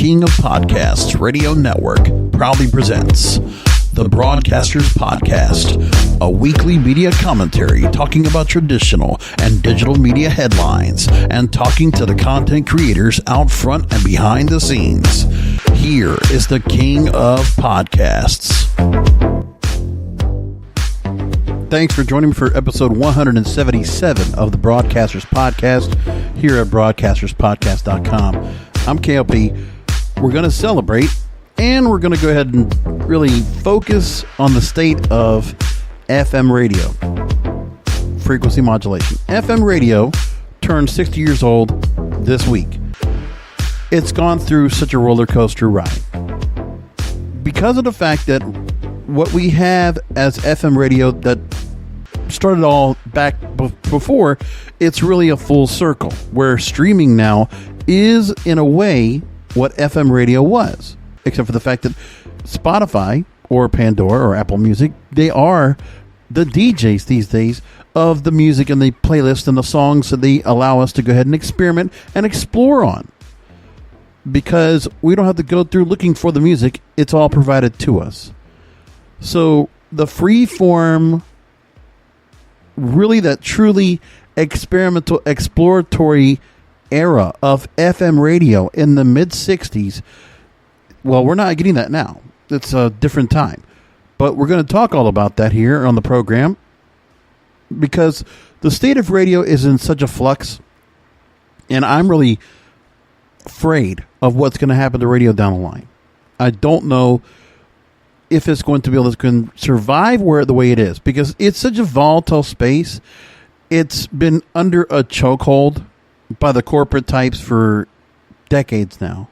King of Podcasts Radio Network proudly presents The Broadcasters Podcast, a weekly media commentary talking about traditional and digital media headlines and talking to the content creators out front and behind the scenes. Here is the King of Podcasts. Thanks for joining me for episode 177 of the Broadcasters Podcast here at broadcasterspodcast.com. I'm KLP. We're going to celebrate, and we're going to go ahead and really focus on the state of FM radio, frequency modulation. FM radio turned 60 years old this week. It's gone through such a roller coaster ride because of the fact that what we have as FM radio that started all back before, it's really a full circle where streaming now is in a way what FM radio was, except for the fact that Spotify or Pandora or Apple Music, they are the DJs these days of the music and the playlist and the songs that they allow us to go ahead and experiment and explore on, because we don't have to go through looking for the music. It's all provided to us. So the free form, really that truly experimental, exploratory era of FM radio in the mid-60s, well, we're not getting that now. It's a different time. But we're going to talk all about that here on the program because the state of radio is in such a flux, and I'm really afraid of what's going to happen to radio down the line. I don't know if it's going to be able to survive the way it is, because it's such a volatile space. It's been under a chokehold by the corporate types for decades now.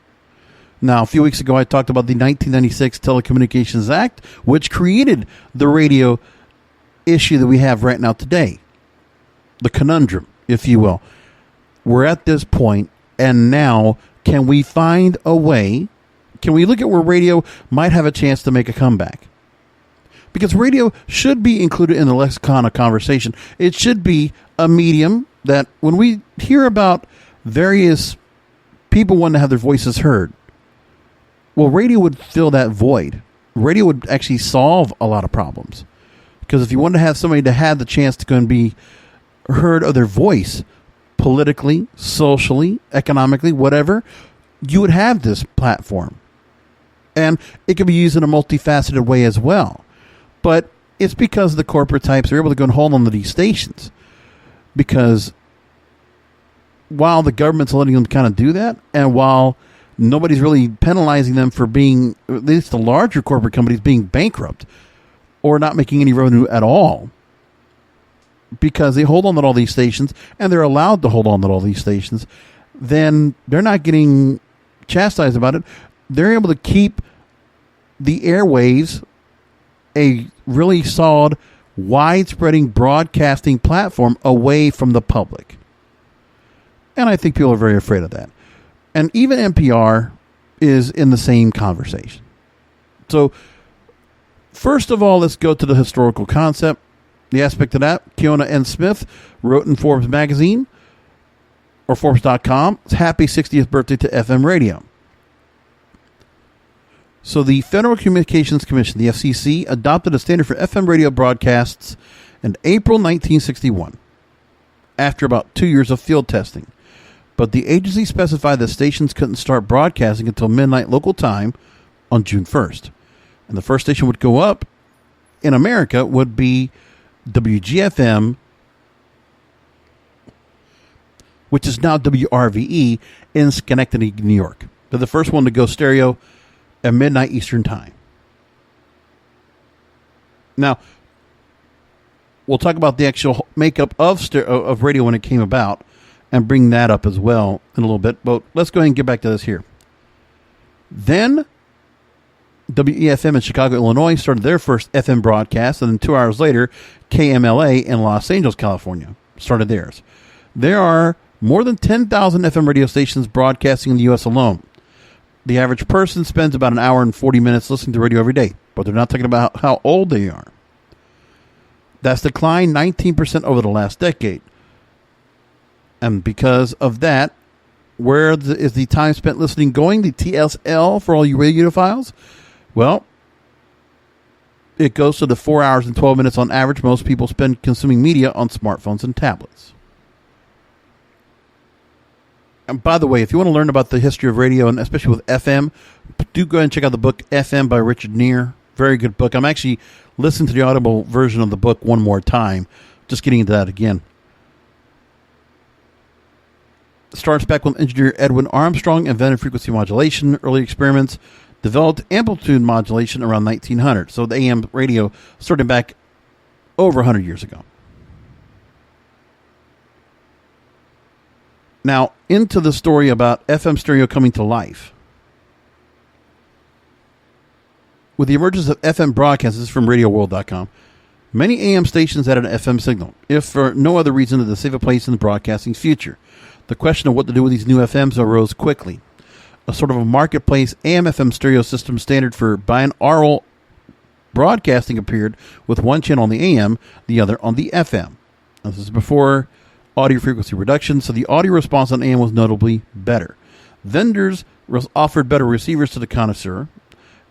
Now, a few weeks ago, I talked about the 1996 Telecommunications Act, which created the radio issue that we have right now today. The conundrum, if you will. We're at this point, and now can we find a way? Can we look at where radio might have a chance to make a comeback? Because radio should be included in the lexicon of conversation. It should be a medium that when we hear about various people wanting to have their voices heard, well, radio would fill that void. Radio would actually solve a lot of problems. Because if you wanted to have somebody to have the chance to go and be heard of their voice, politically, socially, economically, whatever, you would have this platform. And it can be used in a multifaceted way as well. But it's because the corporate types are able to go and hold on to these stations. Because while the government's letting them kind of do that, and while nobody's really penalizing them for being, at least the larger corporate companies, being bankrupt or not making any revenue at all, because they hold on to all these stations and they're allowed to hold on to all these stations, then they're not getting chastised about it. They're able to keep the airwaves a really solid, widespreading broadcasting platform away from the public. And I think people are very afraid of that. And even NPR is in the same conversation. So, first of all, let's go to the historical concept. The aspect of that, Keona N. Smith wrote in Forbes magazine, or Forbes.com, happy 60th birthday to FM radio. So the Federal Communications Commission, the FCC, adopted a standard for FM radio broadcasts in April 1961, after about 2 years of field testing. But the agency specified that stations couldn't start broadcasting until midnight local time on June 1st. And the first station would go up in America would be WGFM, which is now WRVE in Schenectady, New York. They're the first one to go stereo at midnight Eastern time. Now, we'll talk about the actual makeup of radio when it came about and bring that up as well in a little bit. But let's go ahead and get back to this here. Then, WEFM in Chicago, Illinois started their first FM broadcast, and then 2 hours later, KMLA in Los Angeles, California started theirs. There are more than 10,000 FM radio stations broadcasting in the U.S. alone. The average person spends about an hour and 40 minutes listening to radio every day, but they're not talking about how old they are. That's declined 19% over the last decade. And because of that, Where is the time spent listening going? The TSL for all you radiophiles? Well, it goes to the 4 hours and 12 minutes on average most people spend consuming media on smartphones and tablets. And by the way, if you want to learn about the history of radio, and especially with FM, do go ahead and check out the book FM by Richard Neer. Very good book. I'm actually listening to the audible version of the book one more time. Just getting into that again. Starts back with engineer Edwin Armstrong, invented frequency modulation. Early experiments developed amplitude modulation around 1900. So the AM radio started back over 100 years ago. Now, into the story about FM stereo coming to life. With the emergence of FM broadcasters from RadioWorld.com, many AM stations added an FM signal, if for no other reason than to save a place in the broadcasting's future. The question of what to do with these new FMs arose quickly. A sort of a marketplace AM/FM stereo system standard for binaural broadcasting appeared, with one channel on the AM, the other on the FM. This is before audio frequency reduction, so the audio response on AM was notably better. Vendors offered better receivers to the connoisseur,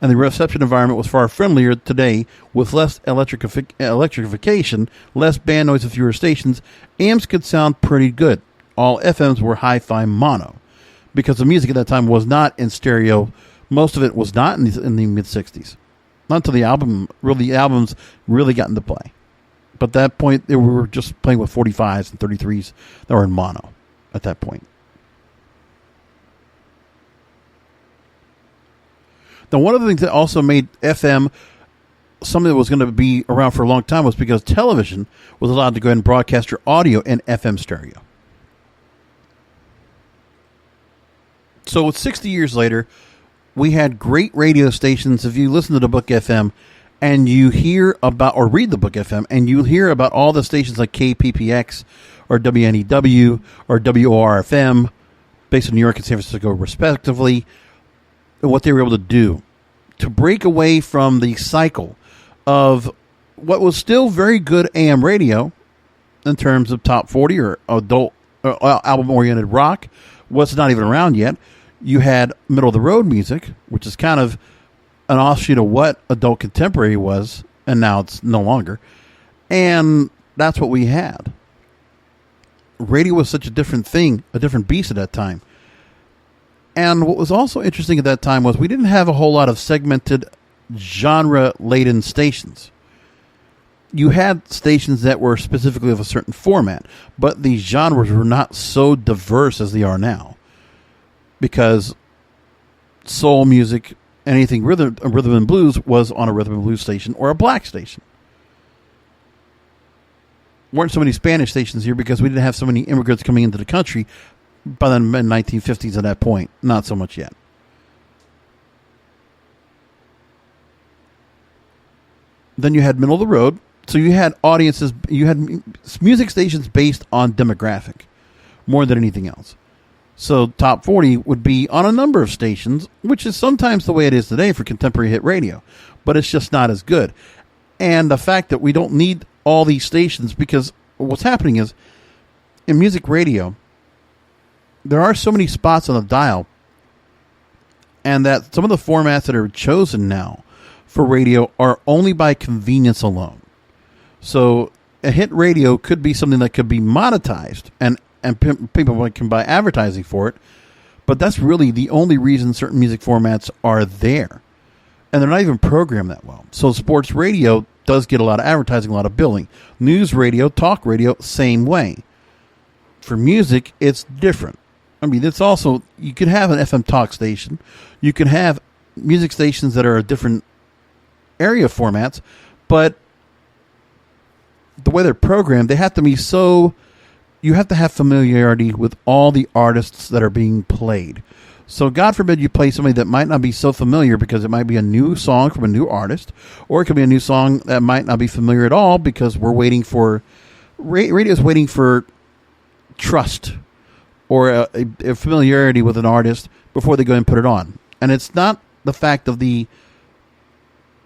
and the reception environment was far friendlier today with less electrification, less band noise and fewer stations. AMs could sound pretty good. All FMs were hi-fi mono, because the music at that time was not in stereo. Most of it was not in the mid-'60s. Not until the albums really got into play. But at that point, we were just playing with 45s and 33s that were in mono at that point. Now, one of the things that also made FM something that was going to be around for a long time was because television was allowed to go ahead and broadcast your audio in FM stereo. So 60 years later, we had great radio stations. If you listen to the book FM and you hear about, or read the book FM, and you hear about all the stations like KPPX or WNEW or WORFM, based in New York and San Francisco respectively, and what they were able to do to break away from the cycle of what was still very good AM radio in terms of top 40 or adult album-oriented rock, was not even around yet. You had middle-of-the-road music, which is kind of an offshoot of what adult contemporary was, and now it's no longer. And that's what we had. Radio was such a different thing, a different beast at that time. And what was also interesting at that time was we didn't have a whole lot of segmented, genre-laden stations. You had stations that were specifically of a certain format, but the genres were not so diverse as they are now. Because soul music, anything rhythm and blues was on a rhythm and blues station or a black station. Weren't so many Spanish stations here because we didn't have so many immigrants coming into the country by the mid-1950s at that point. Not so much yet. Then you had middle of the road. So you had audiences, you had music stations based on demographic more than anything else. So top 40 would be on a number of stations, which is sometimes the way it is today for contemporary hit radio, but it's just not as good. And the fact that we don't need all these stations, because what's happening is in music radio, there are so many spots on the dial, and that some of the formats that are chosen now for radio are only by convenience alone. So a hit radio could be something that could be monetized, and people can buy advertising for it, but that's really the only reason certain music formats are there. And they're not even programmed that well. So sports radio does get a lot of advertising, a lot of billing. News radio, talk radio, same way. For music, it's different. I mean, it's also, you could have an FM talk station. You can have music stations that are different area formats, but the way they're programmed, they have to be so... You have to have familiarity with all the artists that are being played. So God forbid you play somebody that might not be so familiar because it might be a new song from a new artist, or it could be a new song that might not be familiar at all because we're waiting for... Radio is waiting for trust or a familiarity with an artist before they go and put it on. And it's not the fact of the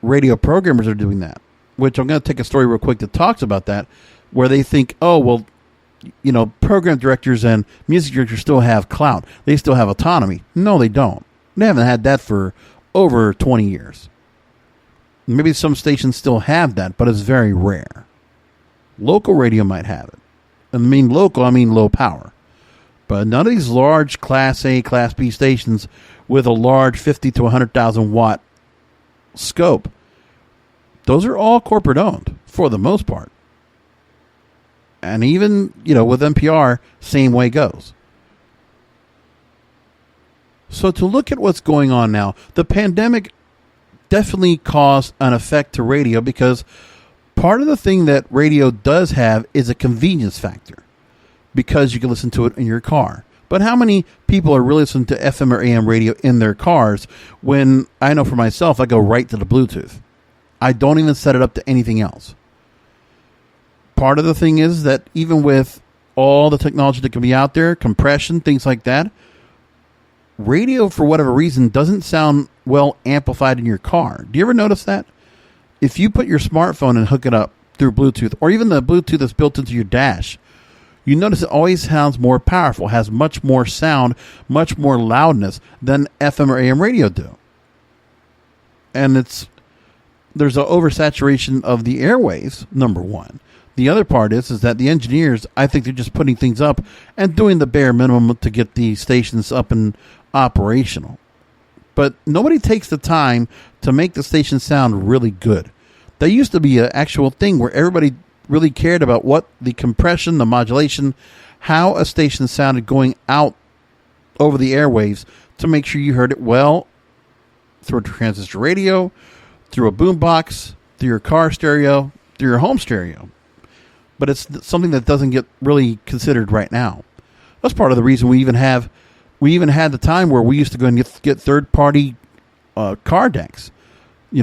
radio programmers are doing that, which I'm going to take a story real quick that talks about that, where they think, oh, well, program directors and music directors still have clout. They still have autonomy. No, they don't. They haven't had that for over 20 years. Maybe some stations still have that, but it's very rare. Local radio might have it. And I mean local, I mean low power. But none of these large Class A, Class B stations with a large 50 to 100,000 watt scope, those are all corporate owned for the most part. And even, with NPR, same way goes. So to look at what's going on now, the pandemic definitely caused an effect to radio because part of the thing that radio does have is a convenience factor because you can listen to it in your car. But how many people are really listening to FM or AM radio in their cars when, I know for myself, I go right to the Bluetooth. I don't even set it up to anything else. Part of the thing is that even with all the technology that can be out there, compression, things like that, radio, for whatever reason, doesn't sound well amplified in your car. Do you ever notice that? If you put your smartphone and hook it up through Bluetooth, or even the Bluetooth that's built into your dash, you notice it always sounds more powerful, has much more sound, much more loudness than FM or AM radio do. And there's an oversaturation of the airwaves, number one. The other part is that the engineers, I think they're just putting things up and doing the bare minimum to get the stations up and operational. But nobody takes the time to make the station sound really good. There used to be an actual thing where everybody really cared about what the compression, the modulation, how a station sounded going out over the airwaves to make sure you heard it well through a transistor radio, through a boombox, through your car stereo, through your home stereo. But it's something that doesn't get really considered right now. That's part of the reason we even had the time where we used to go and get third-party car decks,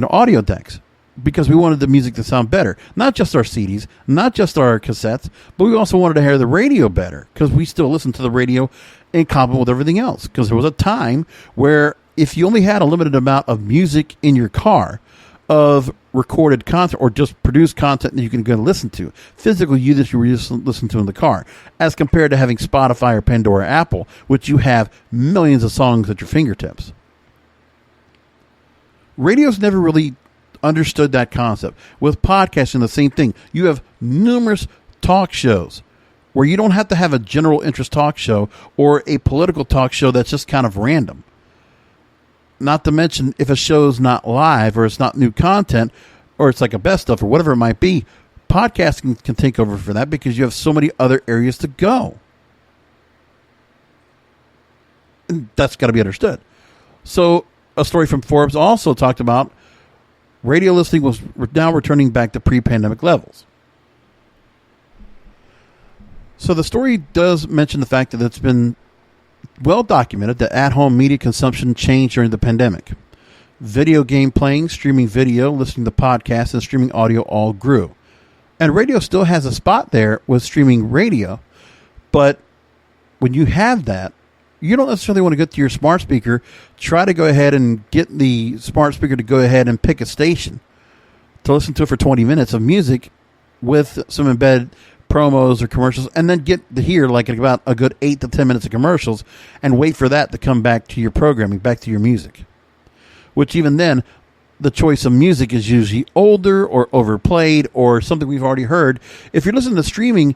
audio decks, because we wanted the music to sound better. Not just our CDs, not just our cassettes, but we also wanted to hear the radio better because we still listen to the radio in common with everything else. Because there was a time where if you only had a limited amount of music in your car, of recorded content or just produced content that you can go and listen to, physical you that you were just listening to in the car, as compared to having Spotify or Pandora or Apple, which you have millions of songs at your fingertips. Radio's never really understood that concept. With podcasting, the same thing. You have numerous talk shows where you don't have to have a general interest talk show or a political talk show that's just kind of random. Not to mention, if a show's not live or it's not new content or it's like a best of or whatever it might be, podcasting can take over for that because you have so many other areas to go. And that's got to be understood. So a story from Forbes also talked about radio listening was now returning back to pre-pandemic levels. So the story does mention the fact that it's been well documented that at-home media consumption changed during the pandemic. Video game playing, streaming video, listening to podcasts, and streaming audio all grew. And radio still has a spot there with streaming radio, but when you have that, you don't necessarily want to get to your smart speaker, try to go ahead and get the smart speaker to go ahead and pick a station to listen to it for 20 minutes of music with some embedded promos or commercials, and then get to hear like about a good 8 to 10 minutes of commercials and wait for that to come back to your programming, back to your music. Which even then, the choice of music is usually older or overplayed or something we've already heard. If you're listening to streaming,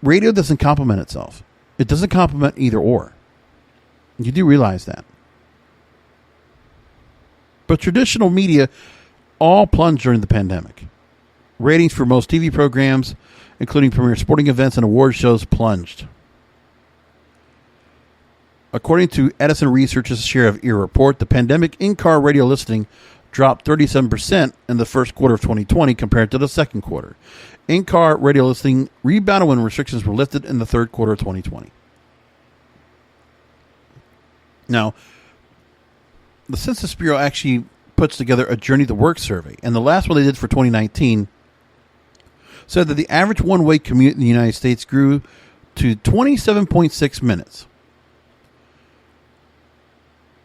radio doesn't complement itself. It doesn't complement either or. You do realize that. But traditional media all plunged during the pandemic. Ratings for most TV programs, including premier sporting events and award shows, plunged. According to Edison Research's share of ear report, the pandemic in-car radio listening dropped 37% in the first quarter of 2020 compared to the second quarter. In-car radio listening rebounded when restrictions were lifted in the third quarter of 2020. Now, the Census Bureau actually puts together a Journey to Work survey, and the last one they did for 2019 said that the average one-way commute in the United States grew to 27.6 minutes.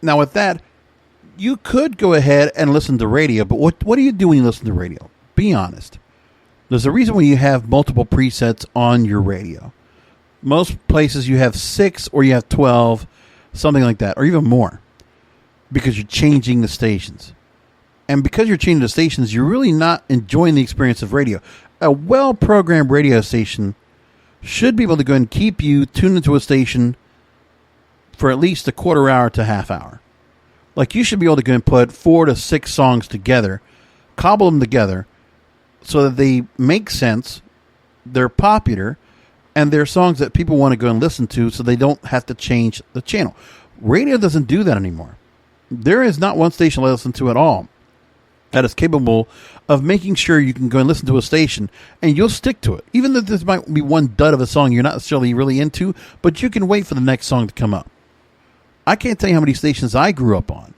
Now, with that, you could go ahead and listen to radio, but what do you do when you listen to radio? Be honest. There's a reason why you have multiple presets on your radio. Most places you have 6 or you have 12, something like that, or even more, because you're changing the stations. And because you're changing the stations, you're really not enjoying the experience of radio. A well-programmed radio station should be able to go and keep you tuned into a station for at least a quarter hour to half hour. Like, you should be able to go and put 4 to 6 songs together, cobble them together, so that they make sense, they're popular, and they're songs that people want to go and listen to so they don't have to change the channel. Radio doesn't do that anymore. There is not one station I listen to at all that is capable of making sure you can go and listen to a station and you'll stick to it. Even though this might be one dud of a song you're not necessarily really into, but you can wait for the next song to come up. I can't tell you how many stations I grew up on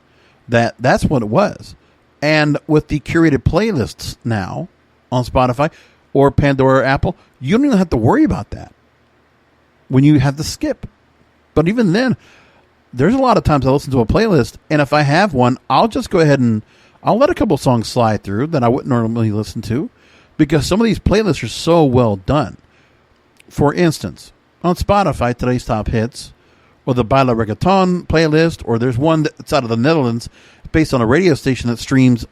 that's what it was. And with the curated playlists now on Spotify or Pandora or Apple, you don't even have to worry about that when you have to skip. But even then, there's a lot of times I listen to a playlist, and if I have one, I'll just go ahead and I'll let a couple songs slide through that I wouldn't normally listen to, because some of these playlists are so well done. For instance, on Spotify, today's top hits, or the Baila Reggaeton playlist, or there's one that's out of the Netherlands based on a radio station that streams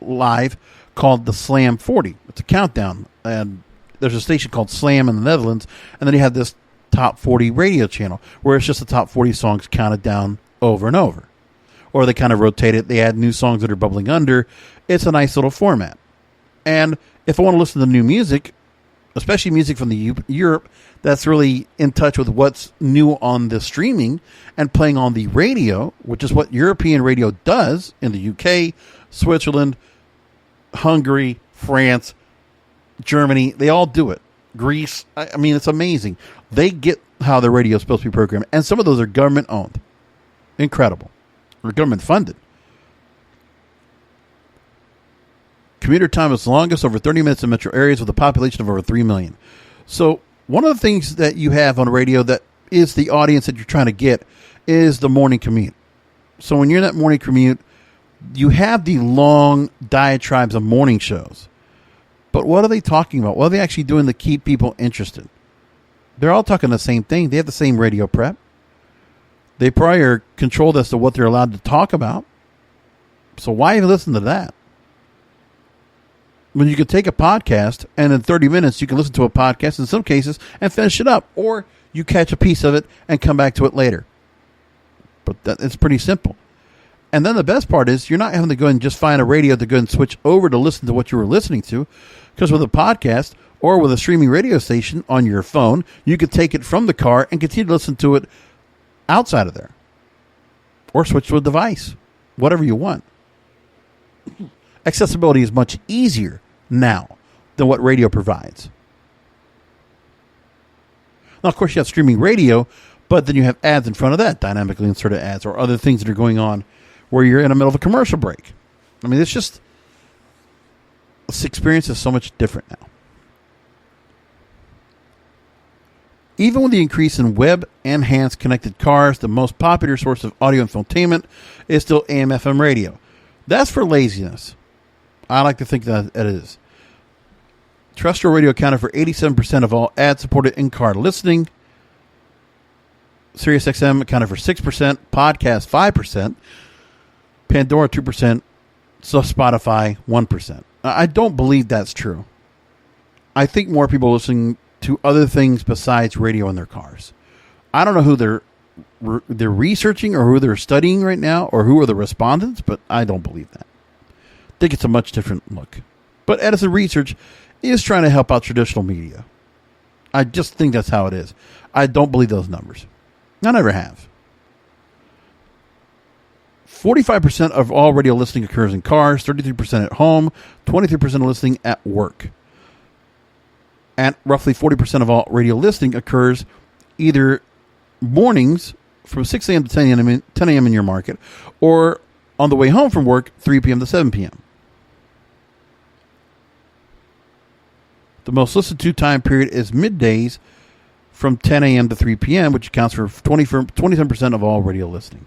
live called the Slam 40. It's a countdown, and there's a station called Slam in the Netherlands, and then you have this top 40 radio channel where it's just the top 40 songs counted down over and over. Or they kind of rotate it. They add new songs that are bubbling under. It's a nice little format. And if I want to listen to new music, especially music from the Europe that's really in touch with what's new on the streaming and playing on the radio, which is what European radio does in the UK, Switzerland, Hungary, France, Germany, they all do it. Greece, I mean, it's amazing. They get how the radio is supposed to be programmed. And some of those are government owned. Incredible. Or government funded. Commuter time is longest, over 30 minutes in metro areas with a population of over 3 million. So one of the things that you have on radio that is the audience that you're trying to get is the morning commute. So when you're in that morning commute, you have the long diatribes of morning shows. But what are they talking about? What are they actually doing to keep people interested? They're all talking the same thing. They have the same radio prep. They probably are controlled as to what they're allowed to talk about. So why even listen to that? When you can take a podcast and in 30 minutes you can listen to a podcast in some cases and finish it up. Or you catch a piece of it and come back to it later. But it's pretty simple. And then the best part is you're not having to go and just find a radio to go and switch over to listen to what you were listening to. Because with a podcast or with a streaming radio station on your phone, you could take it from the car and continue to listen to it outside of there. Or switch to a device. Whatever you want. Accessibility is much easier now than what radio provides. Now, of course, you have streaming radio, but then you have ads in front of that, dynamically inserted ads, or other things that are going on where you're in the middle of a commercial break. I mean, it's just, this experience is so much different now. Even with the increase in web-enhanced connected cars, the most popular source of audio infotainment is still AM/FM radio. That's for laziness. I like to think that it is. Terrestrial radio accounted for 87% of all ad-supported in-car listening. Sirius XM accounted for 6%, podcast 5%, Pandora 2%, so Spotify 1%. I don't believe that's true. I think more people are listening to other things besides radio in their cars. I don't know who they're researching or who they're studying right now or who are the respondents, but I don't believe that. I think it's a much different look. But Edison Research is trying to help out traditional media. I just think that's how it is. I don't believe those numbers. I never have. 45% of all radio listening occurs in cars, 33% at home, 23% of listening at work. And roughly 40% of all radio listening occurs either mornings from 6 a.m. to 10 a.m. in your market, or on the way home from work, 3 p.m. to 7 p.m. The most listened to time period is middays from 10 a.m. to 3 p.m., which accounts for 27% of all radio listening.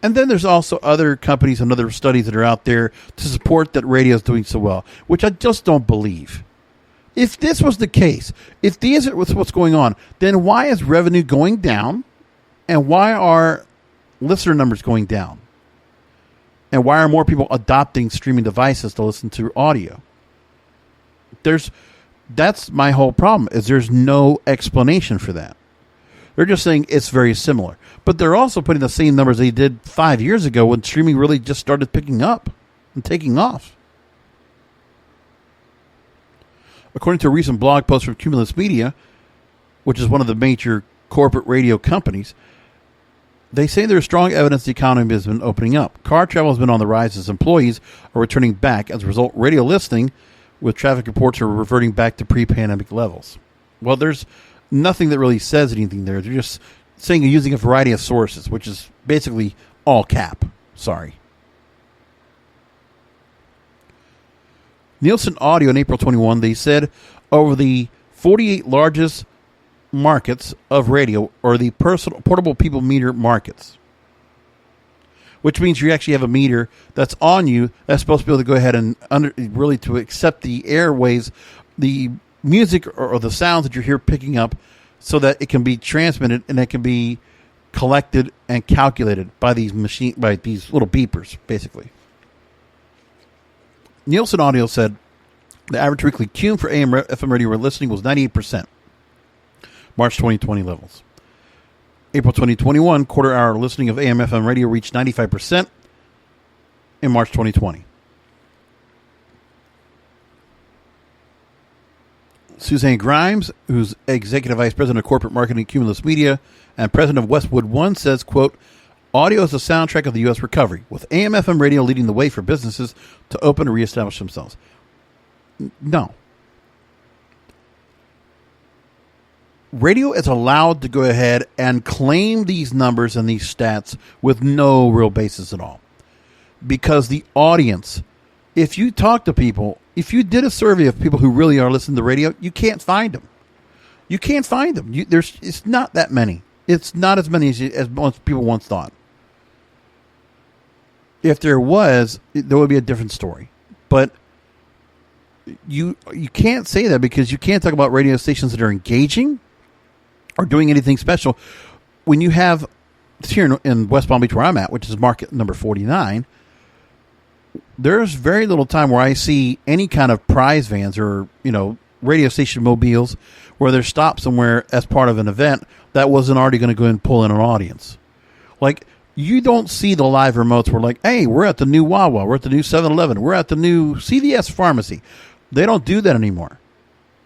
And then there's also other companies and other studies that are out there to support that radio is doing so well, which I just don't believe. If this was the case, if these are what's going on, then why is revenue going down? And why are listener numbers going down? And why are more people adopting streaming devices to listen to audio? That's my whole problem, is there's no explanation for that. They're just saying it's very similar. But they're also putting the same numbers they did 5 years ago when streaming really just started picking up and taking off. According to a recent blog post from Cumulus Media, which is one of the major corporate radio companies, they say there's strong evidence the economy has been opening up. Car travel has been on the rise as employees are returning back. As a result, radio listening with traffic reports are reverting back to pre-pandemic levels. Well, there's nothing that really says anything there. They're just saying you're using a variety of sources, which is basically all cap. Sorry. Nielsen Audio in April 21, they said over the 48 largest markets of radio, or the portable people meter markets, which means you actually have a meter that's on you that's supposed to be able to go ahead and really to accept the airwaves, the music or the sounds that you're here picking up, so that it can be transmitted and it can be collected and calculated by these little beepers, basically. Nielsen Audio said the average weekly cum for AM FM radio listening was 98%. March 2020 levels. April 2021, quarter-hour listening of AM FM radio reached 95% in March 2020. Suzanne Grimes, who's Executive Vice President of Corporate Marketing at Cumulus Media and President of Westwood One, says, quote, audio is the soundtrack of the U.S. recovery, with AM FM radio leading the way for businesses to open and reestablish themselves. No. Radio is allowed to go ahead and claim these numbers and these stats with no real basis at all. Because the audience, if you talk to people, if you did a survey of people who really are listening to radio, you can't find them. You can't find them. It's not that many. It's not as many as most people once thought. If there was, there would be a different story. But you can't say that, because you can't talk about radio stations that are engaging or doing anything special. When you have, here in West Palm Beach where I'm at, which is market number 49, there's very little time where I see any kind of prize vans or, radio station mobiles where they're stopped somewhere as part of an event that wasn't already going to go and pull in an audience. Like, you don't see the live remotes where like, hey, we're at the new Wawa, we're at the new 7-Eleven, we're at the new CVS pharmacy. They don't do that anymore.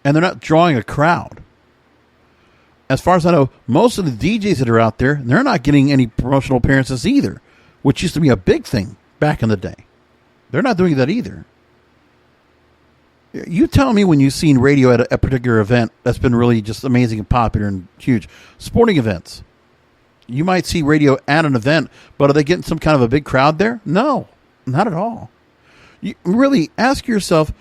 And they're not drawing a crowd. As far as I know, most of the DJs that are out there, they're not getting any promotional appearances either, which used to be a big thing back in the day. They're not doing that either. You tell me when you've seen radio at a particular event that's been really just amazing and popular and huge. Sporting events. You might see radio at an event, but are they getting some kind of a big crowd there? No, not at all. You really ask yourself,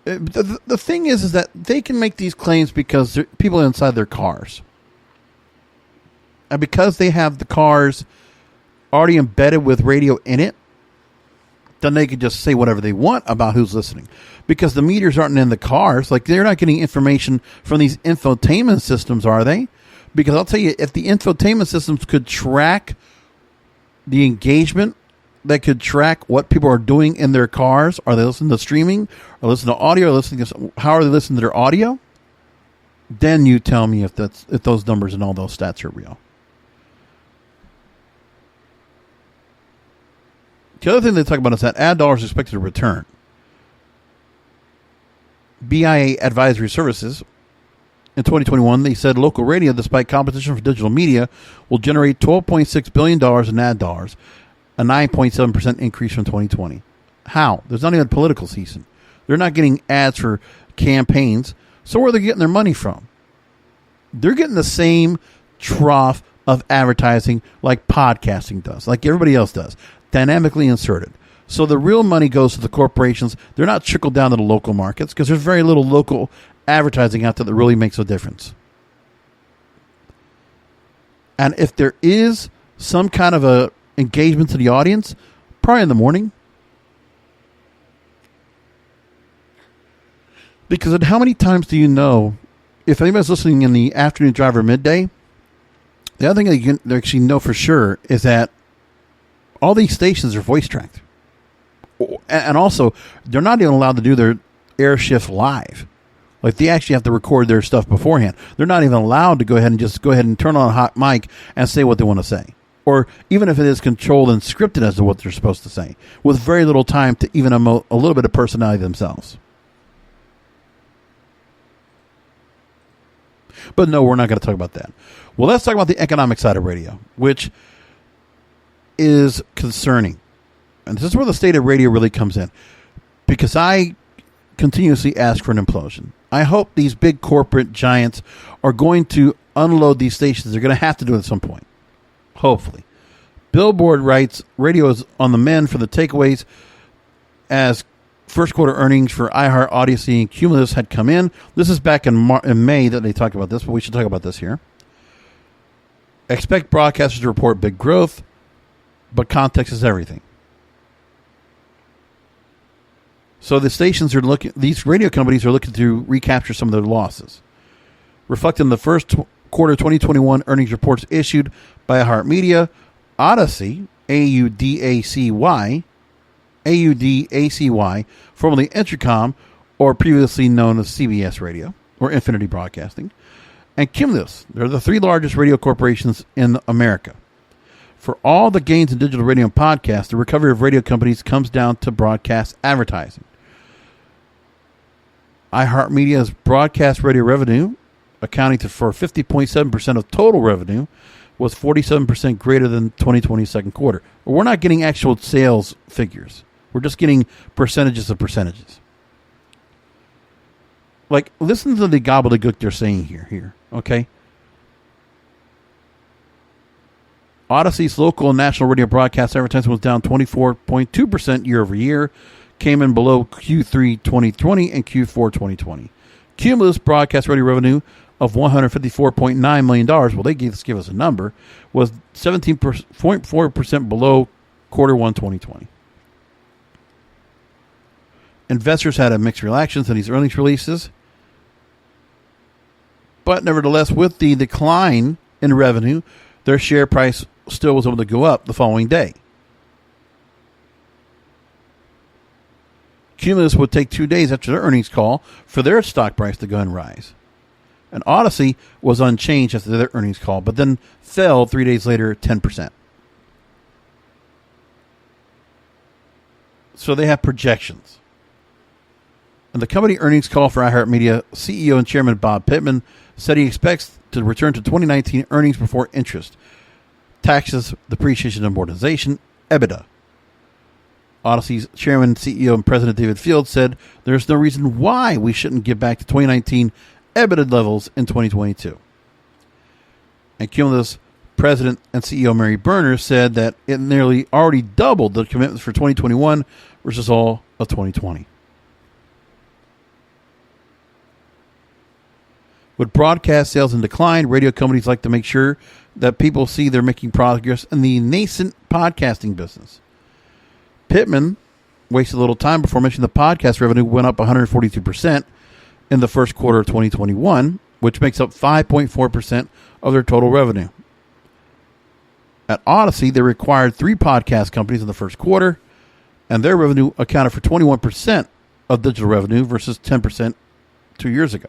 the thing is that they can make these claims because people are inside their cars. And because they have the cars already embedded with radio in it, then they can just say whatever they want about who's listening. Because the meters aren't in the cars. Like, they're not getting information from these infotainment systems, are they? Because I'll tell you, if the infotainment systems could track the engagement, that could track what people are doing in their cars. Are they listening to streaming? Or listening to audio? Or listening to, how are they listening to their audio? Then you tell me if those numbers and all those stats are real. The other thing they talk about is that ad dollars are expected to return. BIA Advisory Services, in 2021, they said local radio, despite competition for digital media, will generate $12.6 billion in ad dollars, a 9.7% increase from 2020. How? There's not even a political season. They're not getting ads for campaigns. So where are they getting their money from? They're getting the same trough of advertising like podcasting does, like everybody else does, dynamically inserted. So the real money goes to the corporations. They're not trickled down to the local markets because there's very little local advertising out there that really makes a difference. And if there is some kind of a engagement to the audience, probably in the morning. Because how many times do you know, if anybody's listening in the afternoon drive or midday, the other thing that you can actually know for sure is that all these stations are voice tracked. And also, they're not even allowed to do their air shift live. Like, they actually have to record their stuff beforehand. They're not even allowed to go ahead and turn on a hot mic and say what they want to say. Or even if it is controlled and scripted as to what they're supposed to say, with very little time to even emote a little bit of personality themselves. But no, we're not going to talk about that. Well, let's talk about the economic side of radio, which is concerning. And this is where the state of radio really comes in. Because I continuously ask for an implosion. I hope these big corporate giants are going to unload these stations. They're going to have to do it at some point. Hopefully. Billboard writes, radio is on the mend for the takeaways as first quarter earnings for iHeart, Audacy, and Cumulus had come in. This is back in May that they talked about this, but we should talk about this here. Expect broadcasters to report big growth, but context is everything. So the stations are these radio companies are looking to recapture some of their losses. Reflecting the first quarter 2021 earnings reports issued by iHeartMedia, Audacy, Audacy, formerly Intercom, or previously known as CBS Radio, or Infinity Broadcasting, and Cumulus. They're the three largest radio corporations in America. For all the gains in digital radio and podcasts, the recovery of radio companies comes down to broadcast advertising. iHeartMedia's broadcast radio revenue, accounting for 50.7% of total revenue, was 47% greater than 2020's second quarter. We're not getting actual sales figures. We're just getting percentages of percentages. Like, listen to the gobbledygook they're saying here, okay? Audacy's local and national radio broadcast advertising was down 24.2% year over year, came in below Q3 2020 and Q4 2020. Cumulus broadcast radio revenue of $154.9 million, well, they give us a number, was 17.4% below quarter 1 2020. Investors had a mixed reactions to these earnings releases. But nevertheless, with the decline in revenue, their share price still was able to go up the following day. Cumulus would take 2 days after their earnings call for their stock price to go and rise. And Audacy was unchanged after their earnings call, but then fell 3 days later 10%. So they have projections. And the company earnings call for iHeartMedia, CEO and Chairman Bob Pittman said he expects to return to 2019 earnings before interest, taxes, depreciation, and amortization, EBITDA. Audacy's Chairman, CEO, and President David Field said there's no reason why we shouldn't get back to 2019 EBITDA levels in 2022. And Cumulus President and CEO Mary Berner said that it nearly already doubled the commitments for 2021 versus all of 2020. With broadcast sales in decline, radio companies like to make sure that people see they're making progress in the nascent podcasting business. Pittman wasted a little time before mentioning the podcast revenue went up 142% in the first quarter of 2021, which makes up 5.4% of their total revenue. At Audacy, they required 3 podcast companies in the first quarter, and their revenue accounted for 21% of digital revenue versus 10% 2 years ago.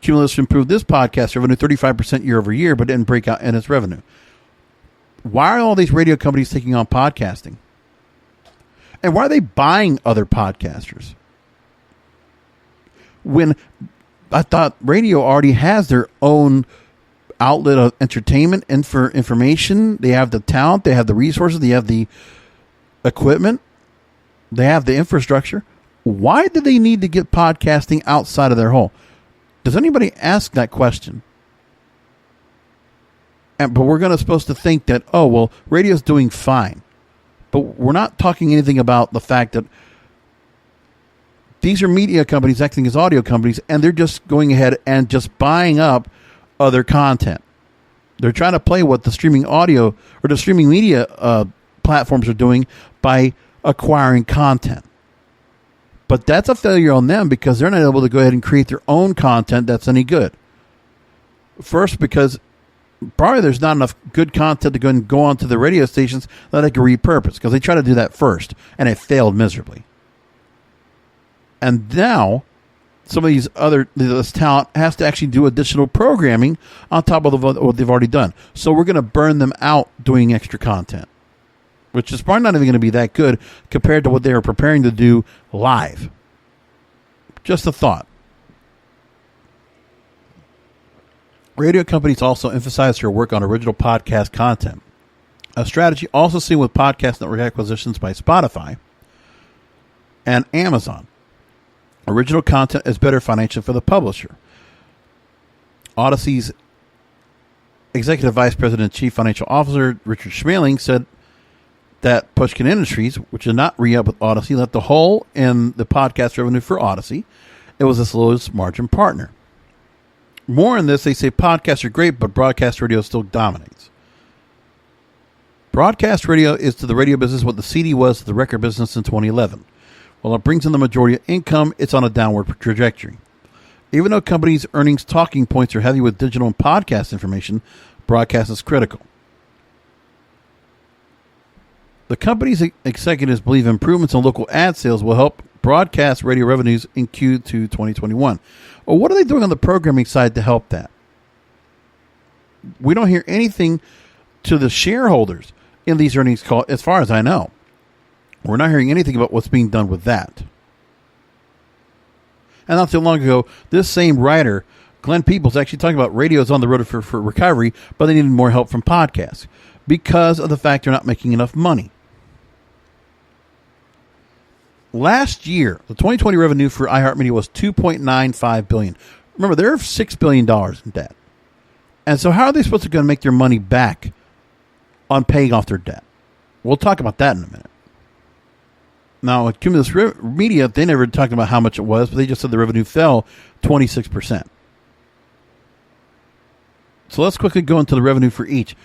Cumulus improved this podcast revenue 35% year over year, but didn't break out in its revenue. Why are all these radio companies taking on podcasting? And why are they buying other podcasters? When I thought radio already has their own outlet of entertainment and for information. They have the talent, they have the resources, they have the equipment, they have the infrastructure. Why do they need to get podcasting outside of their hole? Does anybody ask that question? But we're supposed to think that, oh, well, radio's doing fine. But we're not talking anything about the fact that these are media companies acting as audio companies, and they're just going ahead and just buying up other content. They're trying to play what the streaming audio or the streaming media platforms are doing by acquiring content. But that's a failure on them because they're not able to go ahead and create their own content that's any good. First, because probably there's not enough good content to go onto the radio stations that they can repurpose, because they tried to do that first and it failed miserably. And now some of this talent has to actually do additional programming on top of what they've already done. So we're going to burn them out doing extra content, which is probably not even going to be that good compared to what they are preparing to do live. Just a thought. Radio companies also emphasize their work on original podcast content, a strategy also seen with podcast network acquisitions by Spotify and Amazon. Original content is better financially for the publisher. Audacy's Executive Vice President and Chief Financial Officer Richard Schmeling said that Pushkin Industries, which did not re-up with Audacy, left the hole in the podcast revenue for Audacy. It was its lowest margin partner. More on this, they say podcasts are great, but broadcast radio still dominates. Broadcast radio is to the radio business what the CD was to the record business in 2011. While it brings in the majority of income, it's on a downward trajectory. Even though companies' earnings talking points are heavy with digital and podcast information, broadcast is critical. The company's executives believe improvements in local ad sales will help broadcast radio revenues in Q2 2021. Well, what are they doing on the programming side to help that? We don't hear anything to the shareholders in these earnings calls, as far as I know. We're not hearing anything about what's being done with that. And not too long ago, this same writer, Glenn Peoples, actually talking about radios on the road for recovery, but they needed more help from podcasts because of the fact they're not making enough money. Last year, the 2020 revenue for iHeartMedia was $2.95 billion. Remember, they're $6 billion in debt. And so how are they supposed to go and make their money back on paying off their debt? We'll talk about that in a minute. Now, at Cumulus Media, they never talked about how much it was, but they just said the revenue fell 26%. So let's quickly go into the revenue for each.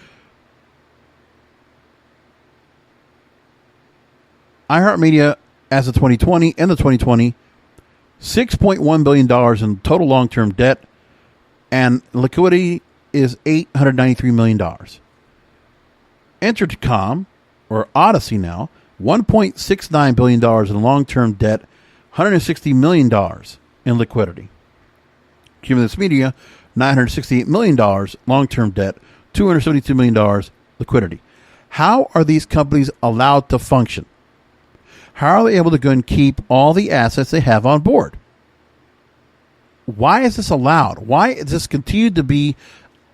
iHeartMedia, as of 2020, and the 2020, $6.1 billion in total long-term debt, and liquidity is $893 million. Entercom, or Audacy now, $1.69 billion in long-term debt, $160 million in liquidity. Cumulus Media, $968 million long-term debt, $272 million liquidity. How are these companies allowed to function? How are they able to go and keep all the assets they have on board? Why is this allowed? Why is this continued to be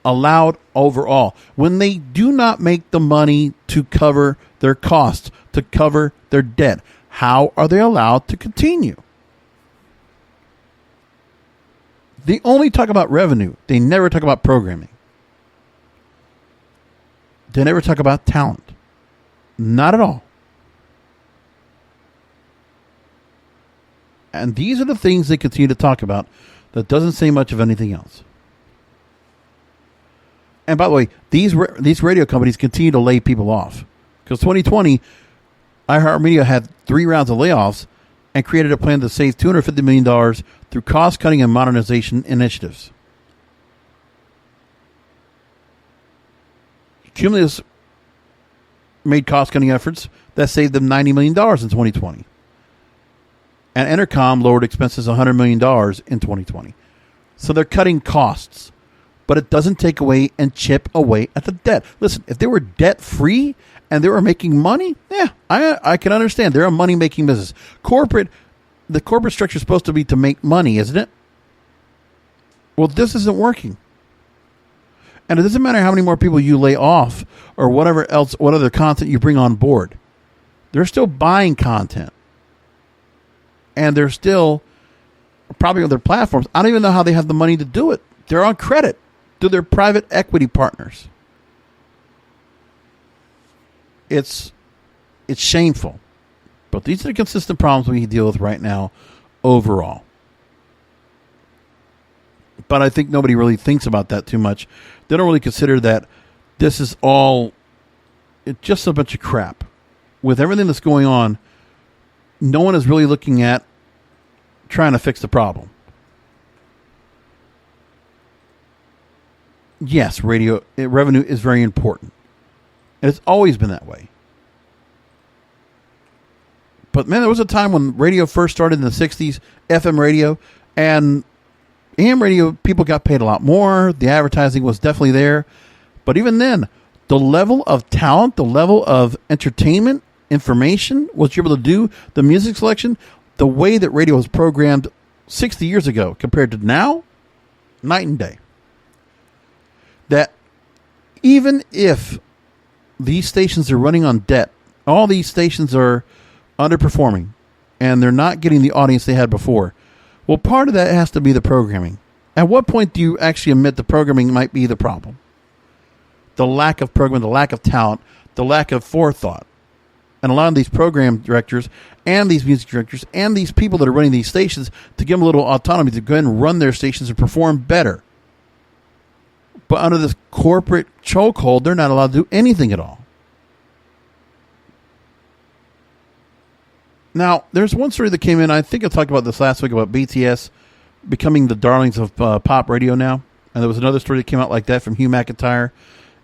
allowed overall when they do not make the money to cover their costs, to cover their debt? How are they allowed to continue? They only talk about revenue. They never talk about programming. They never talk about talent. Not at all. And these are the things they continue to talk about that doesn't say much of anything else. And by the way, these radio companies continue to lay people off. Because 2020, iHeartMedia had 3 rounds of layoffs and created a plan to save $250 million through cost-cutting and modernization initiatives. Cumulus made cost-cutting efforts that saved them $90 million in 2020. And Entercom lowered expenses $100 million in 2020. So they're cutting costs. But it doesn't take away and chip away at the debt. Listen, if they were debt-free and they were making money, I can understand. They're a money-making business. The corporate structure is supposed to be to make money, isn't it? Well, this isn't working. And it doesn't matter how many more people you lay off or whatever else, what other content you bring on board. They're still buying content. And they're still probably on their platforms. I don't even know how they have the money to do it. They're on credit to their private equity partners. It's shameful. But these are the consistent problems we deal with right now overall. But I think nobody really thinks about that too much. They don't really consider that this is all just a bunch of crap. With everything that's going on, no one is really looking at trying to fix the problem. Yes, radio revenue is very important. And it's always been that way. But man, there was a time when radio first started in the 60s, FM radio, and AM radio, people got paid a lot more. The advertising was definitely there. But even then, the level of talent, the level of entertainment, information, what you're able to do, the music selection, the way that radio was programmed 60 years ago compared to now, night and day. That even if these stations are running on debt, all these stations are underperforming, and they're not getting the audience they had before. Well, part of that has to be the programming. At what point do you actually admit the programming might be the problem? The lack of programming, the lack of talent, the lack of forethought. And a lot of these program directors and these music directors and these people that are running these stations, to give them a little autonomy to go ahead and run their stations and perform better. But under this corporate chokehold, they're not allowed to do anything at all. Now, there's one story that came in. I think I talked about this last week about BTS becoming the darlings of pop radio now. And there was another story that came out like that from Hugh McIntyre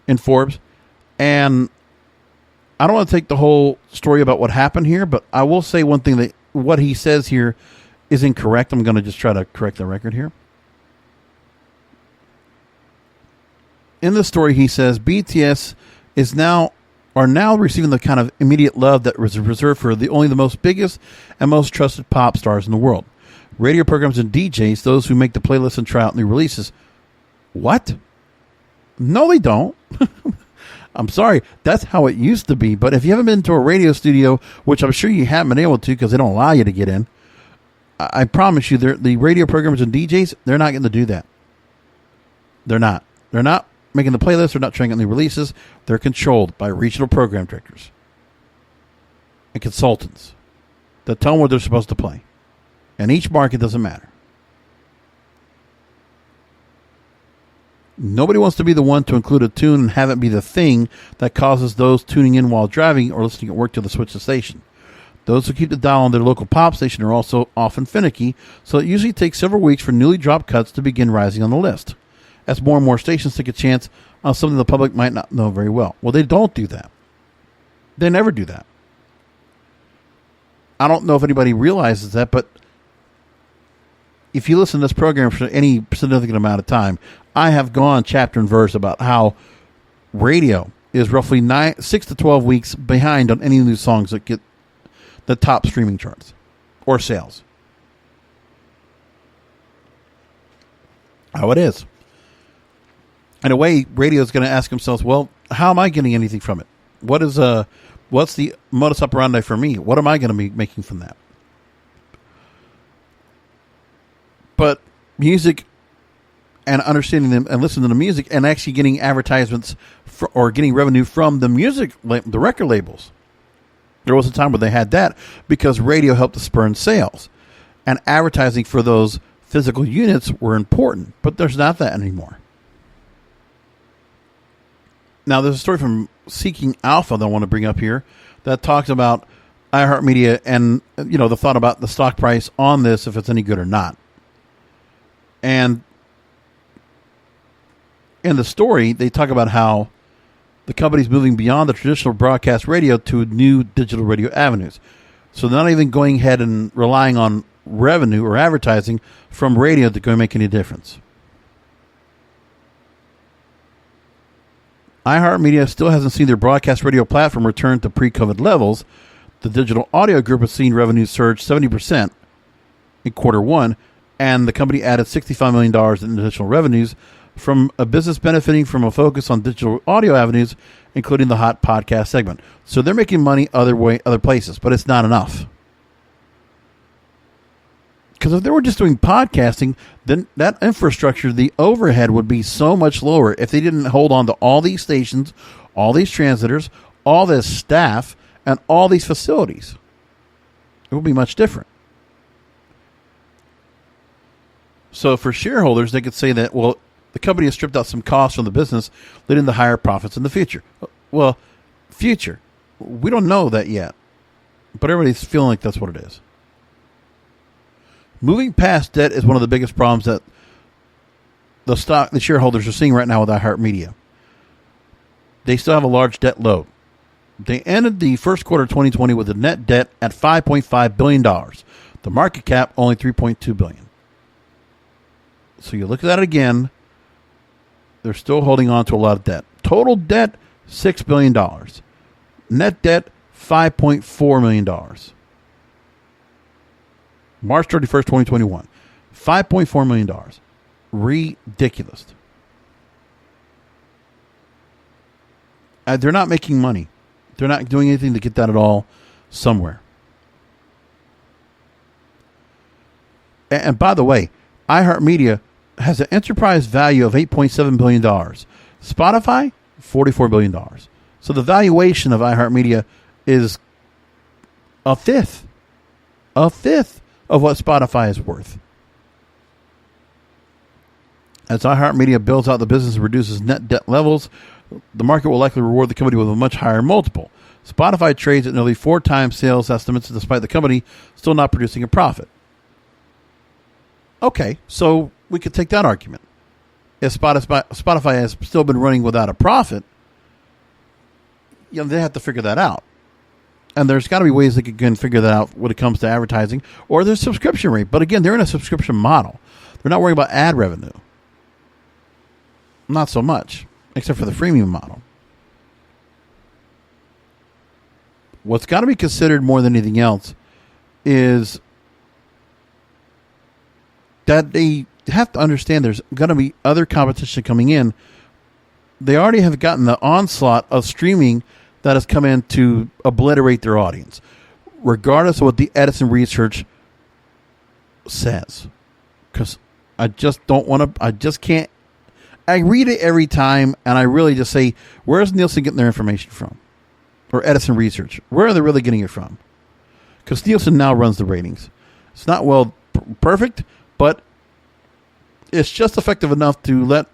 in Forbes. And I don't want to take the whole story about what happened here, but I will say one thing, that what he says here is incorrect. I'm going to just try to correct the record here. In the story, he says BTS are now receiving the kind of immediate love that was reserved for only the most biggest and most trusted pop stars in the world. Radio programs and DJs, those who make the playlists and try out new releases. What? No, they don't. I'm sorry. That's how it used to be. But if you haven't been to a radio studio, which I'm sure you haven't been able to because they don't allow you to get in, I promise you, the radio programmers and DJs, they're not going to do that. They're not. They're not making the playlists. They're not trying out new releases. They're controlled by regional program directors and consultants that tell them what they're supposed to play. And each market doesn't matter. Nobody wants to be the one to include a tune and have it be the thing that causes those tuning in while driving or listening at work to switch the station. Those who keep the dial on their local pop station are also often finicky, so it usually takes several weeks for newly dropped cuts to begin rising on the list, as more and more stations take a chance on something the public might not know very well. Well, they don't do that. They never do that. I don't know if anybody realizes that, but if you listen to this program for any significant amount of time, I have gone chapter and verse about how radio is roughly 6 to 12 weeks behind on any new songs that get the top streaming charts or sales. How it is. In a way, radio is going to ask themselves, well, how am I getting anything from it? What's the modus operandi for me? What am I going to be making from that? But music and understanding them and listening to the music and actually getting advertisements or getting revenue from the the record labels. There was a time where they had that because radio helped to spur sales. And advertising for those physical units were important. But there's not that anymore. Now, there's a story from Seeking Alpha that I want to bring up here that talks about iHeartMedia and, the thought about the stock price on this, if it's any good or not. And in the story, they talk about how the company's moving beyond the traditional broadcast radio to new digital radio avenues. So they're not even going ahead and relying on revenue or advertising from radio to go make any difference. iHeartMedia still hasn't seen their broadcast radio platform return to pre-COVID levels. The digital audio group has seen revenue surge 70% in quarter one, and the company added $65 million in additional revenues from a business benefiting from a focus on digital audio avenues, including the hot podcast segment. So they're making money other places, but it's not enough. Because if they were just doing podcasting, then that infrastructure, the overhead would be so much lower if they didn't hold on to all these stations, all these transmitters, all this staff, and all these facilities. It would be much different. So for shareholders, they could say that, well, the company has stripped out some costs from the business, leading to higher profits in the future. Well, future. We don't know that yet. But everybody's feeling like that's what it is. Moving past debt is one of the biggest problems that the shareholders are seeing right now with iHeartMedia. They still have a large debt load. They ended the first quarter of 2020 with a net debt at $5.5 billion. The market cap only $3.2 billion. So you look at that again, they're still holding on to a lot of debt. Total debt, $6 billion. Net debt, $5.4 million. March 31st, 2021. $5.4 million. Ridiculous. They're not making money. They're not doing anything to get that at all somewhere. And by the way, iHeartMedia has an enterprise value of $8.7 billion. Spotify, $44 billion. So the valuation of iHeartMedia is a fifth of what Spotify is worth. As iHeartMedia builds out the business and reduces net debt levels, the market will likely reward the company with a much higher multiple. Spotify trades at nearly 4 times sales estimates, despite the company still not producing a profit. Okay, so we could take that argument. If Spotify has still been running without a profit, they have to figure that out. And there's got to be ways they can figure that out when it comes to advertising or their subscription rate. But again, they're in a subscription model. They're not worrying about ad revenue. Not so much, except for the freemium model. What's got to be considered more than anything else is that they have to understand there's going to be other competition coming in. They already have gotten the onslaught of streaming that has come in to obliterate their audience, regardless of what the Edison research says. Because I just don't want to, I just can't. I read it every time, and I really just say, where's Nielsen getting their information from? Or Edison Research. Where are they really getting it from? Because Nielsen now runs the ratings. It's not perfect, but it's just effective enough to let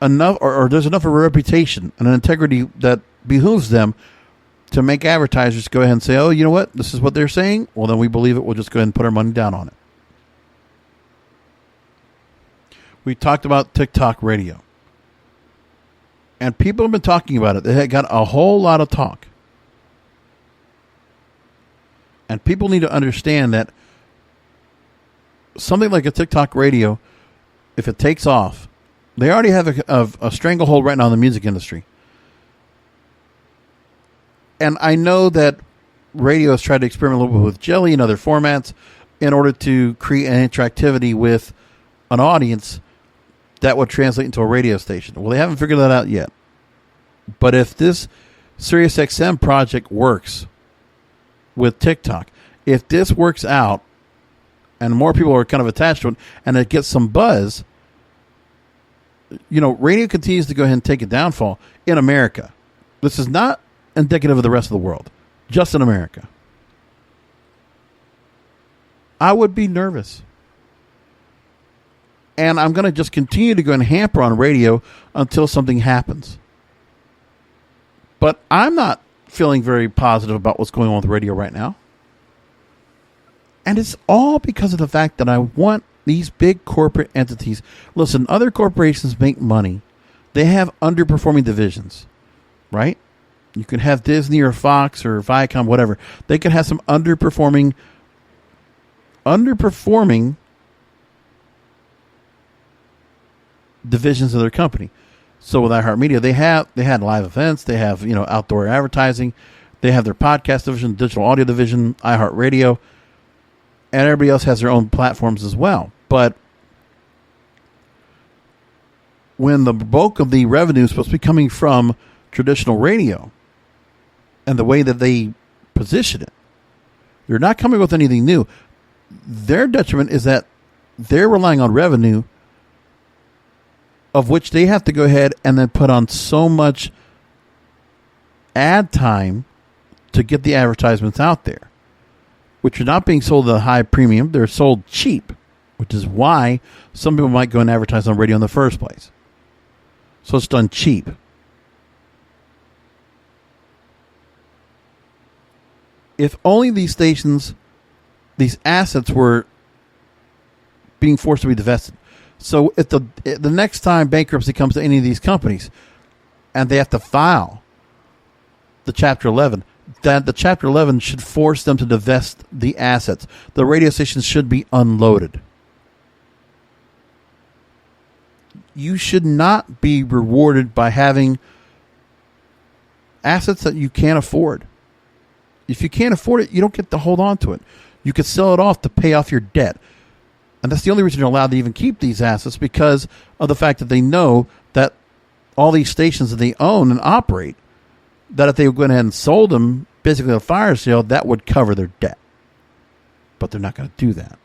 enough, or there's enough of a reputation and an integrity that behooves them to make advertisers go ahead and say, oh, you know what? This is what they're saying. Well, then we believe it. We'll just go ahead and put our money down on it. We talked about TikTok radio. And people have been talking about it. They had got a whole lot of talk. And people need to understand that something like a TikTok radio, if it takes off, they already have a stranglehold right now in the music industry. And I know that radio has tried to experiment a little bit with jelly and other formats in order to create an interactivity with an audience that would translate into a radio station. Well, they haven't figured that out yet. But if this SiriusXM project works with TikTok, if this works out and more people are kind of attached to it and it gets some buzz, radio continues to go ahead and take a downfall in America. This is not indicative of the rest of the world, just in America. I would be nervous. And I'm going to just continue to go and hamper on radio until something happens. But I'm not feeling very positive about what's going on with radio right now. And it's all because of the fact that I want these big corporate entities. Listen, other corporations make money. They have underperforming divisions, right? You can have Disney or Fox or Viacom, whatever. They can have some underperforming divisions of their company. So with iHeartMedia, they had live events, they have outdoor advertising, they have their podcast division, digital audio division, iHeartRadio, and everybody else has their own platforms as well. But when the bulk of the revenue is supposed to be coming from traditional radio and the way that they position it, they're not coming with anything new. Their detriment is that they're relying on revenue of which they have to go ahead and then put on so much ad time to get the advertisements out there, which are not being sold at a high premium. They're sold cheap, which is why some people might go and advertise on radio in the first place. So it's done cheap. If only these stations, these assets were being forced to be divested. So if the next time bankruptcy comes to any of these companies and they have to file the Chapter 11, that the Chapter 11 should force them to divest the assets. The radio stations should be unloaded. You should not be rewarded by having assets that you can't afford. If you can't afford it, you don't get to hold on to it. You could sell it off to pay off your debt. And that's the only reason you're allowed to even keep these assets, because of the fact that they know that all these stations that they own and operate, that if they went ahead and sold them, basically a fire sale, that would cover their debt. But they're not going to do that.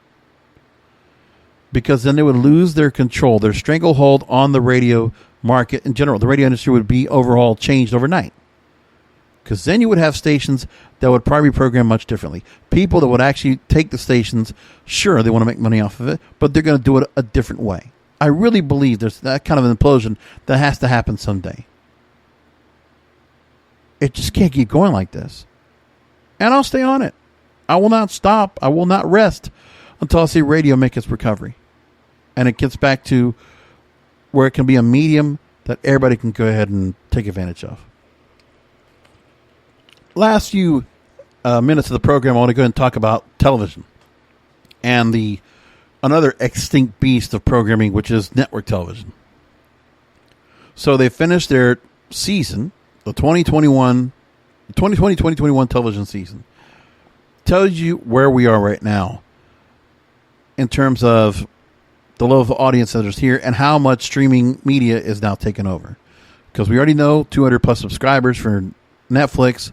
Because then they would lose their control, their stranglehold on the radio market in general. The radio industry would be overhauled, changed overnight. Because then you would have stations that would probably be programmed much differently. People that would actually take the stations, sure, they want to make money off of it, but they're going to do it a different way. I really believe there's that kind of an implosion that has to happen someday. It just can't keep going like this. And I'll stay on it. I will not stop. I will not rest until I see radio make its recovery. And it gets back to where it can be a medium that everybody can go ahead and take advantage of. Last few minutes of the program, I want to go ahead and talk about television and another extinct beast of programming, which is network television. So they finished their season, the 2020-2021 television season. Tells you where we are right now in terms of the level of audience that is here and how much streaming media is now taken over. Because we already know 200 plus subscribers for Netflix,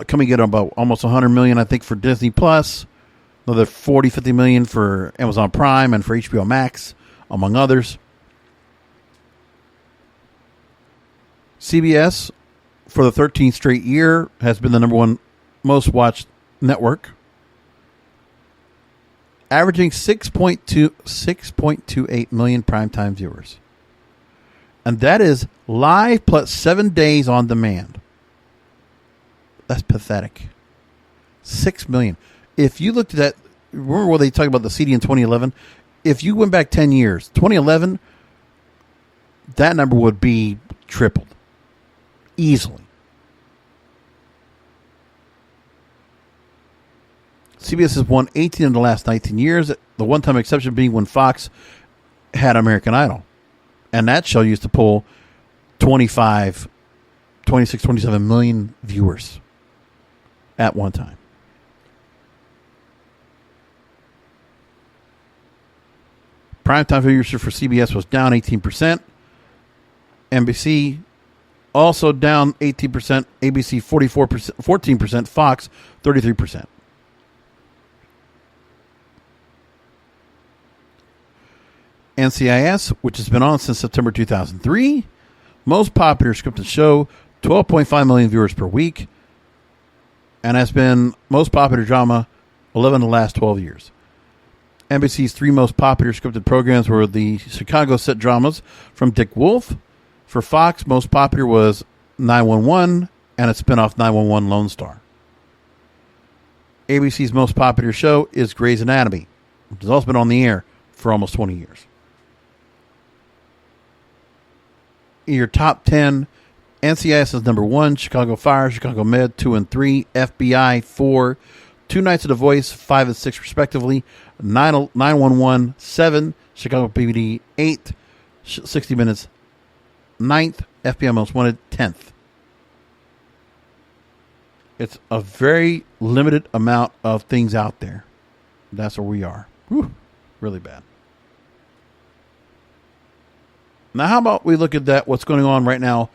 coming in about almost 100 million, I think, for Disney Plus, another 40-50 million for Amazon Prime and for HBO Max, among others. CBS, for the 13th straight year, has been the number one most watched network, averaging 6.28 million primetime viewers. And that is live plus 7 days on demand. That's pathetic. 6 million. If you looked at that, remember what they talked about the CD in 2011? If you went back 10 years, 2011, that number would be tripled. Easily. CBS has won 18 of the last 19 years. The one-time exception being when Fox had American Idol. And that show used to pull 26, 27 million viewers at one time. Primetime viewership for CBS was down 18%. NBC also down 18%. ABC 44%, 14%. Fox 33%. NCIS, which has been on since September 2003. Most popular scripted show, 12.5 million viewers per week. And has been most popular drama 11 of the last 12 years. NBC's three most popular scripted programs were the Chicago set dramas from Dick Wolf. For Fox, most popular was 911 and its spinoff 911 Lone Star. ABC's most popular show is Grey's Anatomy, which has also been on the air for almost 20 years. Your top 10, NCIS is number 1, Chicago Fire, Chicago Med 2 and 3, FBI 4, Two Nights of the Voice 5 and 6 respectively, 911 7, Chicago PD 8, 60 Minutes 9th, FBI Most Wanted 10th. It's a very limited amount of things out there. That's where we are. Whew, really bad. Now, how about we look at that, what's going on right now,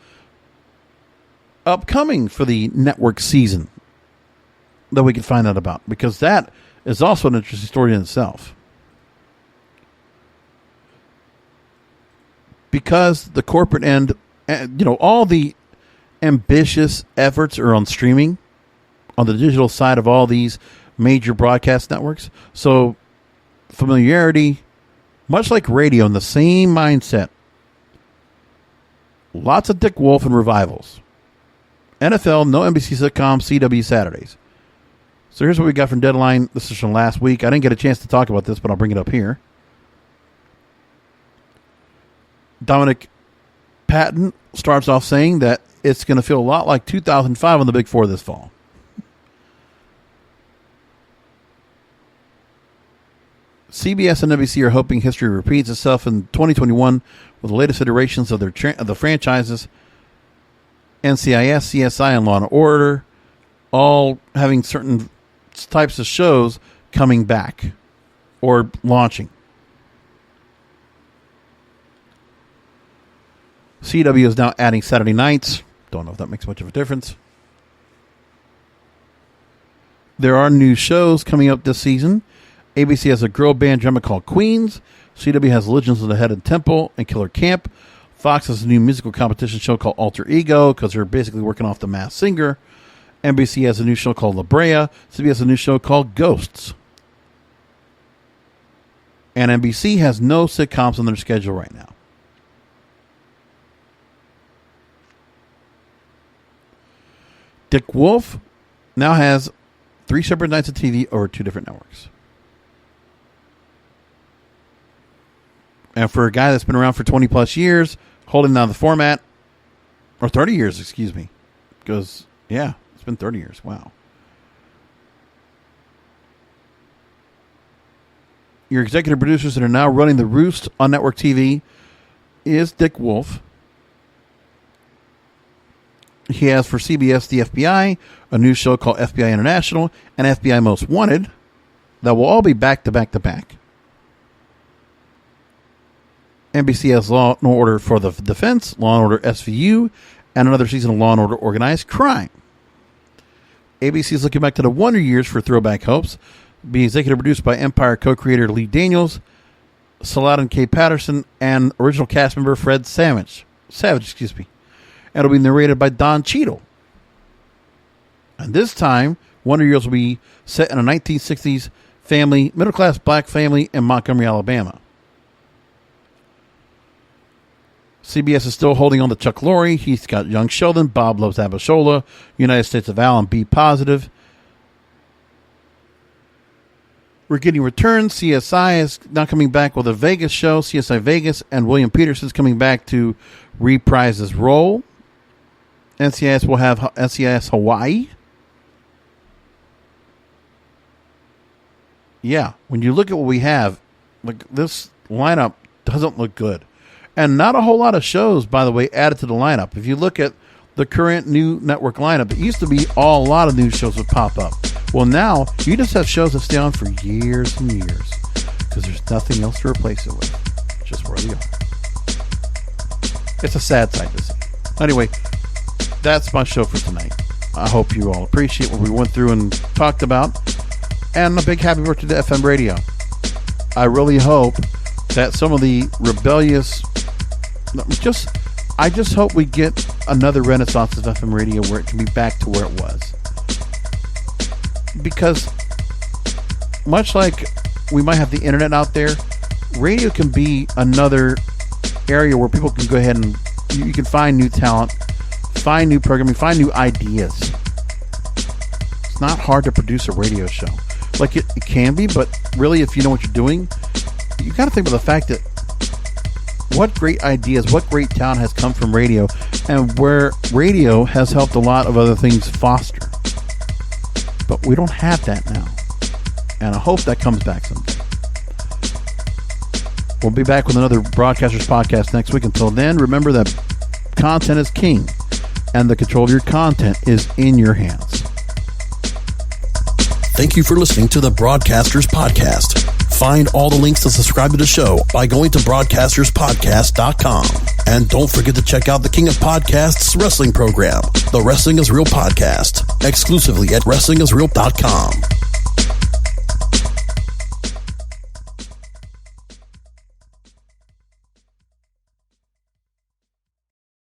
upcoming for the network season that we can find out about, because that is also an interesting story in itself. Because the corporate end, all the ambitious efforts are on streaming, on the digital side of all these major broadcast networks. So familiarity, much like radio, in the same mindset. Lots of Dick Wolf and revivals. NFL, no NBC sitcom, CW Saturdays. So here's what we got from Deadline. This is from last week. I didn't get a chance to talk about this, but I'll bring it up here. Dominic Patton starts off saying that it's going to feel a lot like 2005 on the Big Four this fall. CBS and NBC are hoping history repeats itself in 2021 with the latest iterations of the franchises, NCIS, CSI, and Law & Order, all having certain types of shows coming back or launching. CW is now adding Saturday nights. Don't know if that makes much of a difference. There are new shows coming up this season. ABC has a girl band drama called Queens. CW has Legends of the Hidden Temple and Killer Camp. Fox has a new musical competition show called Alter Ego because they're basically working off The Masked Singer. NBC has a new show called La Brea. CBS has a new show called Ghosts. And NBC has no sitcoms on their schedule right now. Dick Wolf now has 3 separate nights of TV over 2 different networks. And for a guy that's been around for 20 plus years, holding down the format, or 30 years, excuse me, because, yeah, it's been 30 years. Wow. Your executive producers that are now running the Roost on network TV is Dick Wolf. He has for CBS the FBI, a new show called FBI International, and FBI Most Wanted that will all be back to back to back. NBC has Law & Order for the Defense, Law & Order SVU, and another season of Law & Order Organized Crime. ABC is looking back to the Wonder Years for Throwback Hopes, being executive produced by Empire co-creator Lee Daniels, Saladin K. Patterson, and original cast member Fred Savage. And it'll be narrated by Don Cheadle. And this time, Wonder Years will be set in a 1960s family, middle-class black family in Montgomery, Alabama. CBS is still holding on to Chuck Lorre. He's got Young Sheldon, Bob Loves Abishola, United States of Al, and B Positive. We're getting returns. CSI is now coming back with a Vegas show, CSI Vegas, and William Peterson's coming back to reprise his role. NCIS will have NCIS Hawaii. Yeah, when you look at what we have, like this lineup doesn't look good. And not a whole lot of shows, by the way, added to the lineup. If you look at the current new network lineup, it used to be a lot of new shows would pop up. Well, now you just have shows that stay on for years and years because there's nothing else to replace it with. Just where they are. It's a sad sight to see. Anyway, that's my show for tonight. I hope you all appreciate what we went through and talked about. And a big happy birthday to FM radio. I really hope that some of the rebellious... I just hope we get another renaissance of FM radio where it can be back to where it was. Because much like we might have the internet out there, radio can be another area where people can go ahead and you can find new talent, find new programming, find new ideas. It's not hard to produce a radio show. Like it can be, but really if you know what you're doing, you got to think about the fact that what great ideas, what great talent has come from radio, and where radio has helped a lot of other things foster. But we don't have that now. And I hope that comes back someday. We'll be back with another Broadcasters Podcast next week. Until then, remember that content is king, and the control of your content is in your hands. Thank you for listening to the Broadcasters Podcast. Find all the links to subscribe to the show by going to broadcasterspodcast.com. And don't forget to check out the King of Podcasts wrestling program, the Wrestling is Real podcast, exclusively at wrestlingisreal.com.